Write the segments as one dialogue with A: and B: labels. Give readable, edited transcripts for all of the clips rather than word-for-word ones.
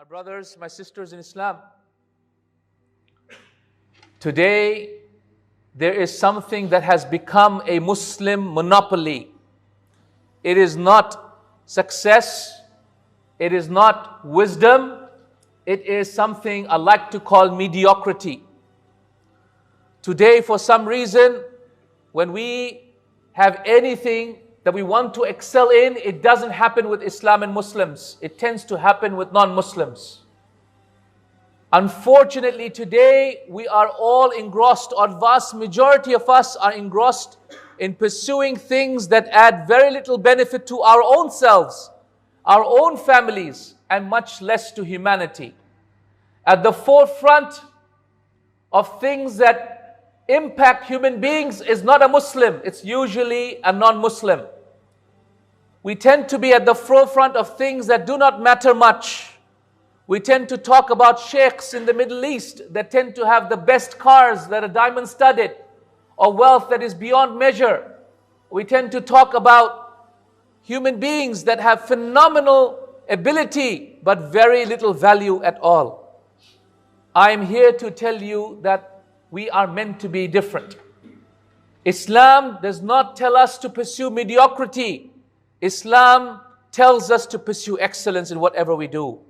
A: My brothers, my sisters in Islam, today there is something that has become a Muslim monopoly. It is not success, it is not wisdom, it is something I like to call mediocrity. Today, for some reason, when we have anything that we want to excel in, it doesn't happen with Islam and Muslims. It tends to happen with non-Muslims. Unfortunately, today we are all engrossed, or vast majority of us are engrossed in pursuing things that add very little benefit to our own selves, our own families, and much less to humanity. At the forefront of things that impact human beings is not a Muslim, it's usually a non-Muslim. We tend to be at the forefront of things that do not matter much. We tend to talk about sheikhs in the Middle East that tend to have the best cars that are diamond studded, or wealth that is beyond measure. We tend to talk about human beings that have phenomenal ability but very little value at all. I am here to tell you that we are meant to be different. Islam does not tell us to pursue mediocrity. Islam tells us to pursue excellence in whatever we do.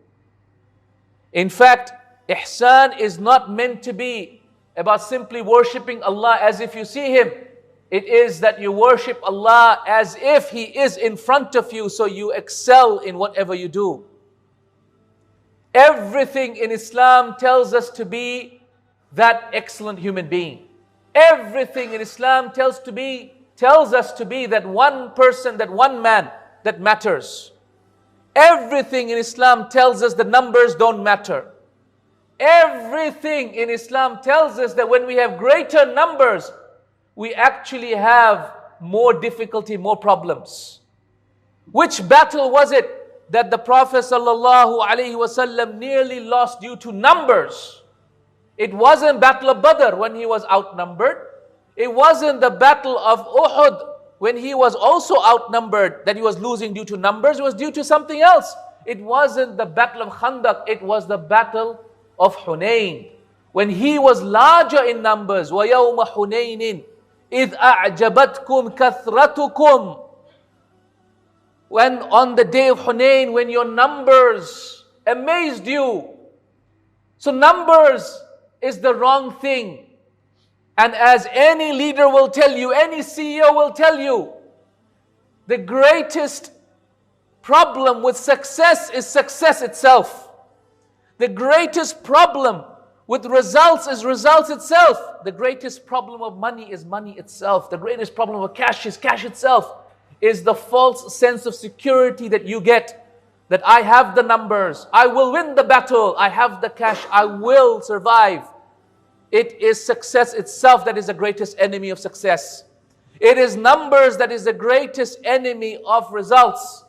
A: In fact, ihsan is not meant to be about simply worshipping Allah as if you see Him. It is that you worship Allah as if He is in front of you, so you excel in whatever you do. Everything in Islam tells us to be that excellent human being. Everything in Islam tells us to be that one person, that one man that matters. Everything in Islam tells us the numbers don't matter. Everything in Islam tells us that when we have greater numbers, we actually have more difficulty, more problems. Which battle was it that the Prophet ﷺ nearly lost due to numbers? It wasn't Battle of Badr when he was outnumbered. It wasn't the Battle of Uhud when he was also outnumbered that he was losing due to numbers. It was due to something else. It wasn't the Battle of Khandaq. It was the Battle of Hunain, when he was larger in numbers. وَيَوْمَ حُنَيْنٍ إِذْ أَعْجَبَتْكُمْ كَثْرَتُكُمْ. When on the day of Hunain, when your numbers amazed you. So numbers is the wrong thing. And as any leader will tell you, any CEO will tell you, the greatest problem with success is success itself. The greatest problem with results is results itself. The greatest problem of money is money itself. The greatest problem of cash is cash itself. Is the false sense of security that you get, that I have the numbers, I will win the battle, I have the cash, I will survive. It is success itself that is the greatest enemy of success. It is numbers that is the greatest enemy of results.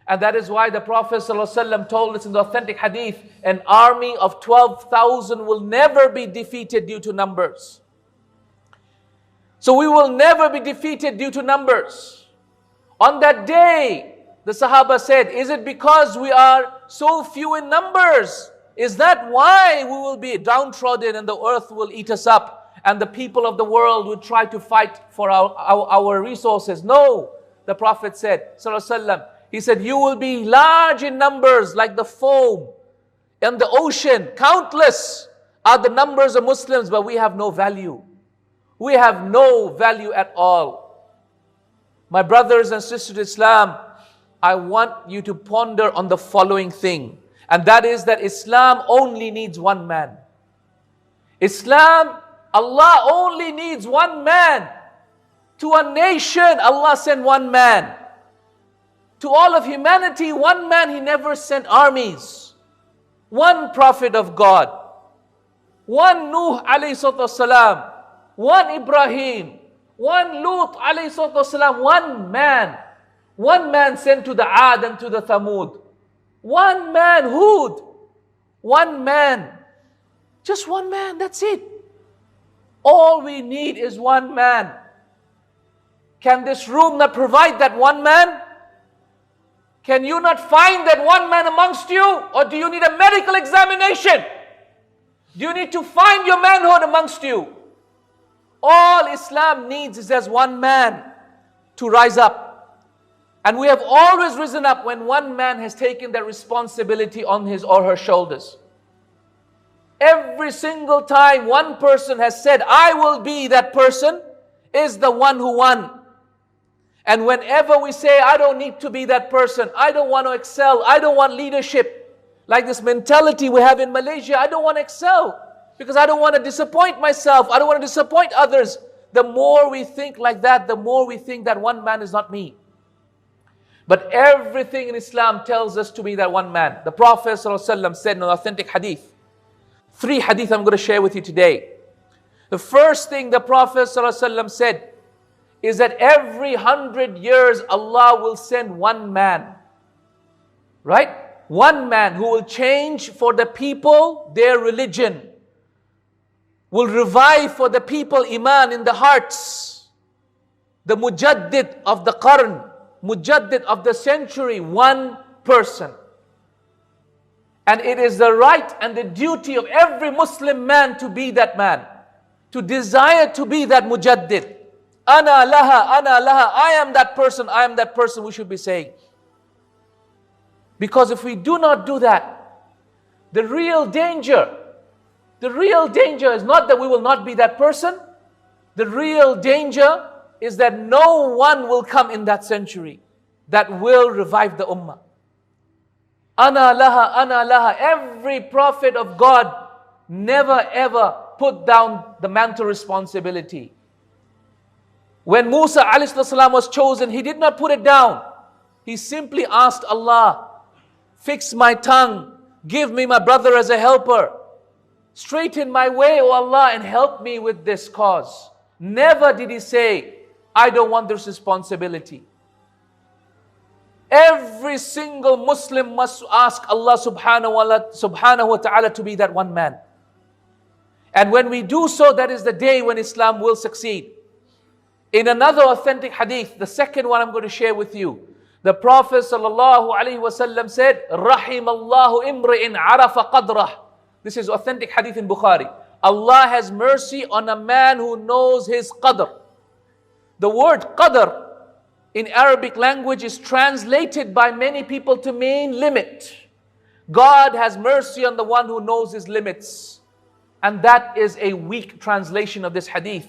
A: And that is why the Prophet ﷺ told us in the authentic hadith, an army of 12,000 will never be defeated due to numbers. So we will never be defeated due to numbers. On that day, the Sahaba said, is it because we are so few in numbers? Is that why we will be downtrodden and the earth will eat us up and the people of the world will try to fight for our resources? No, the Prophet said, ﷺ, he said, you will be large in numbers like the foam in the ocean. Countless are the numbers of Muslims, but we have no value. We have no value at all. My brothers and sisters in Islam, I want you to ponder on the following thing. And that is that Islam only needs one man. Islam, Allah only needs one man. To a nation, Allah sent one man. To all of humanity, one man. He never sent armies. One prophet of God. One Nuh alayhi salatu wasalam. One Ibrahim. One Lut alayhi salatu wasalam. One man. One man sent to the Ad and to the Thamud. One man, Hud. One man. Just one man, that's it. All we need is one man. Can this room not provide that one man? Can you not find that one man amongst you? Or do you need a medical examination? Do you need to find your manhood amongst you? All Islam needs is as one man to rise up. And we have always risen up when one man has taken that responsibility on his or her shoulders. Every single time one person has said, I will be that person, is the one who won. And whenever we say, I don't need to be that person, I don't want to excel, I don't want leadership, like this mentality we have in Malaysia, I don't want to excel because I don't want to disappoint myself, I don't want to disappoint others. The more we think like that, the more we think that one man is not me. But everything in Islam tells us to be that one man. The Prophet ﷺ said in an authentic hadith, 3 hadith I'm going to share with you today. The first thing the Prophet ﷺ said is that every 100 years Allah will send one man. Right? One man who will change for the people their religion. Will revive for the people iman in the hearts. The mujaddid of the qarn, mujaddid of the century, one person. And it is the right and the duty of every Muslim man to be that man. To desire to be that mujaddid. Ana laha, I am that person, we should be saying. Because if we do not do that, the real danger is not that we will not be that person. The real danger is that no one will come in that century that will revive the ummah. Ana laha. Every prophet of God never ever put down the mantle responsibility. When Musa ﷺ was chosen, he did not put it down. He simply asked Allah, fix my tongue, give me my brother as a helper, straighten my way, O Allah, and help me with this cause. Never did he say, I don't want this responsibility. Every single Muslim must ask Allah subhanahu wa ta'ala to be that one man. And when we do so, that is the day when Islam will succeed. In another authentic hadith, the second one I'm going to share with you, the Prophet ﷺ said, Rahim Allahu imri'in arafa qadrah. This is authentic hadith in Bukhari. Allah has mercy on a man who knows his qadr. The word qadr in Arabic language is translated by many people to mean limit. God has mercy on the one who knows his limits. And that is a weak translation of this hadith.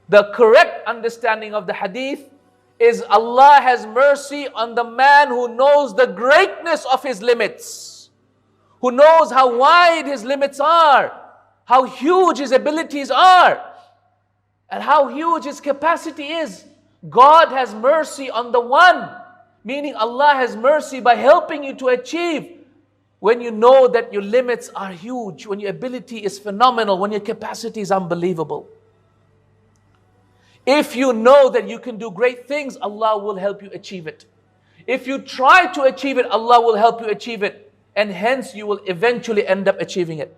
A: The correct understanding of the hadith is Allah has mercy on the man who knows the greatness of his limits, who knows how wide his limits are, how huge his abilities are, and how huge his capacity is. God has mercy on the one, meaning Allah has mercy by helping you to achieve when you know that your limits are huge, when your ability is phenomenal, when your capacity is unbelievable. If you know that you can do great things, Allah will help you achieve it. If you try to achieve it, Allah will help you achieve it. And hence you will eventually end up achieving it.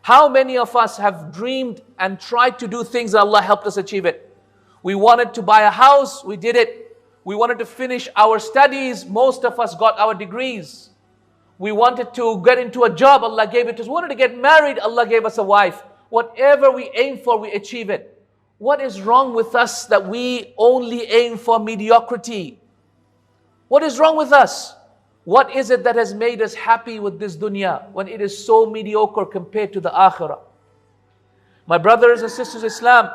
A: How many of us have dreamed and tried to do things that Allah helped us achieve it? We wanted to buy a house, we did it. We wanted to finish our studies, most of us got our degrees. We wanted to get into a job, Allah gave it to us. We wanted to get married, Allah gave us a wife. Whatever we aim for, we achieve it. What is wrong with us that we only aim for mediocrity? What is wrong with us? What is it that has made us happy with this dunya when it is so mediocre compared to the akhirah? My brothers and sisters in Islam,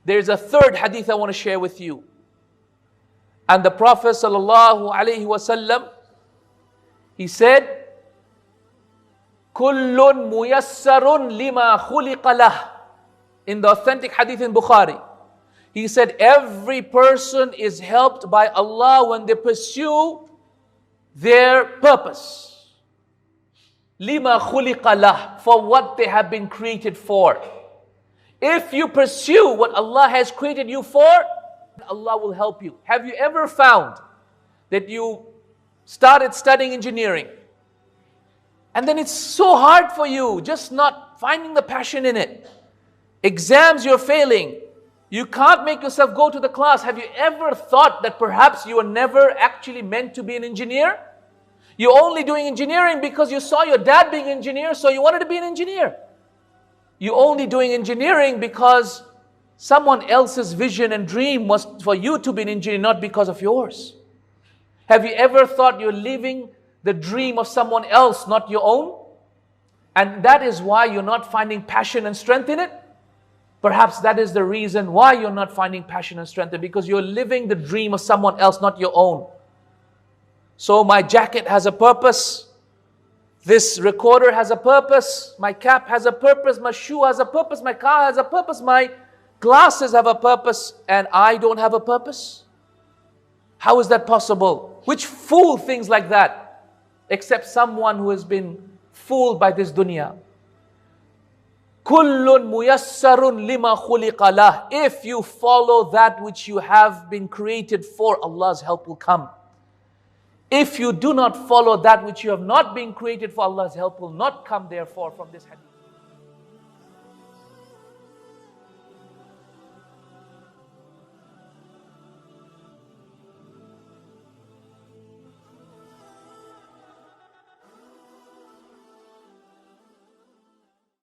A: there is a third hadith I want to share with you. And the Prophet ﷺ, he said, Kullun muyassarun lima khuliqa lah. In the authentic hadith in Bukhari, he said, every person is helped by Allah when they pursue their purpose. Lima khuliqa lah, for what they have been created for. If you pursue what Allah has created you for, Allah will help you. Have you ever found that you started studying engineering and then it's so hard for you, just not finding the passion in it? Exams you're failing, You can't make yourself go to the class. Have you ever thought that perhaps you were never actually meant to be an engineer? You're only doing engineering because you saw your dad being an engineer, so you wanted to be an engineer. You're only doing engineering because someone else's vision and dream was for you to be an engineer, not because of yours. Have you ever thought you're living the dream of someone else, not your own? And that is why you're not finding passion and strength in it? Perhaps that is the reason why you're not finding passion and strength in it, because you're living the dream of someone else, not your own. So my jacket has a purpose. This recorder has a purpose. My cap has a purpose. My shoe has a purpose. My car has a purpose. My glasses have a purpose. And I don't have a purpose? How is that possible? Which fool thinks like that? Except someone who has been fooled by this dunya. Kullun muyassarun lima khuliqa lah. If you follow that which you have been created for, Allah's help will come. If you do not follow that which you have not been created for, Allah's help will not come, therefore, from this hadith.